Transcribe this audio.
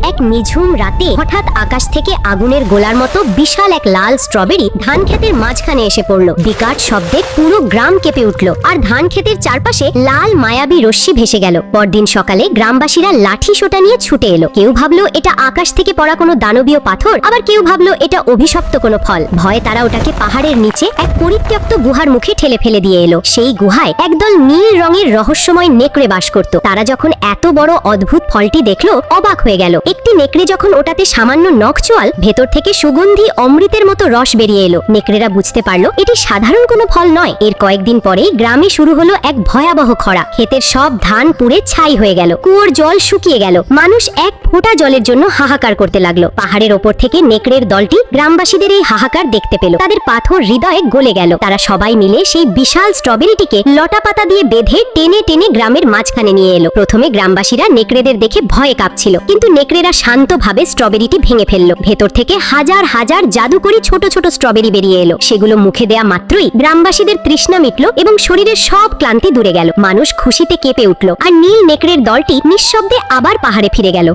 এক নিঝুম রাতে হঠাৎ আকাশ থেকে আগুনের গোলার মতো বিশাল এক লাল স্ট্রবেরি ধান ক্ষেতের মাঝখানে এসে পড়লো। বিকট শব্দে পুরো গ্রাম কেঁপে উঠলো, আর ধান ক্ষেতের চারপাশে লাল মায়াবী রশ্মি ভেসে গেল। পরদিন সকালে গ্রামবাসীরা লাঠি সোটা নিয়ে ছুটে এলো। কেউ ভাবলো এটা আকাশ থেকে পড়া কোনো দানবীয় পাথর, আবার কেউ ভাবলো এটা অভিশপ্ত কোনো ফল। ভয়ে তারা ওটাকে পাহাড়ের নিচে এক পরিত্যক্ত গুহার মুখে ঠেলে ফেলে দিয়ে এলো। সেই গুহায় একদল নীল রঙের রহস্যময় নেকড়ে বাস করত। তারা যখন এত বড় অদ্ভুত ফলটি দেখলো, অবাক হয়ে গেল। একটি নেকড়ে যখন ওটাতে সামান্য নখ চোয়াল, ভেতর থেকে সুগন্ধি অমৃতের মতো রস বেরিয়ে এলো। নেকড়েরা বুঝতে পারলো এটি সাধারণ কোনো ফল নয়। এর কয়েকদিন পরেই গ্রামে শুরু হলো এক ভয়াবহ খরা। ক্ষেতের সব ধান পুড়ে ছাই হয়ে গেল, কুয়োর জল শুকিয়ে গেল। মানুষ এক ফোঁটা জলের জন্য হাহাকার করতে লাগলো। পাহাড়ের ওপর থেকে নেকড়ের দলটি গ্রামবাসীদের এই হাহাকার দেখতে পেল। তাদের পাথর হৃদয়ে গলে গেল। তারা সবাই মিলে সেই বিশাল স্ট্রবেরিটিকে লটা পাতা দিয়ে বেঁধে টেনে টেনে গ্রামের মাঝখানে নিয়ে এলো। প্রথমে গ্রামবাসীরা নেকড়েদের দেখে ভয়ে কাঁপছিল, কিন্তু নেকড়েরা শান্তভাবে স্ট্রবেরিটি ভেঙে ফেললো। ভেতর থেকে হাজার হাজার জাদুকরি ছোট ছোট স্ট্রবেরি বেরিয়ে এলো। সেগুলো মুখে দেয়া মাত্রই গ্রামবাসীদের তৃষ্ণা মিটলো এবং শরীরের সব ক্লান্তি দূরে গেল। মানুষ খুশিতে কেঁপে উঠলো, আর নীল নেকড়ের দলটি নিঃশব্দে আবার পাহাড়ে ফিরে গেল।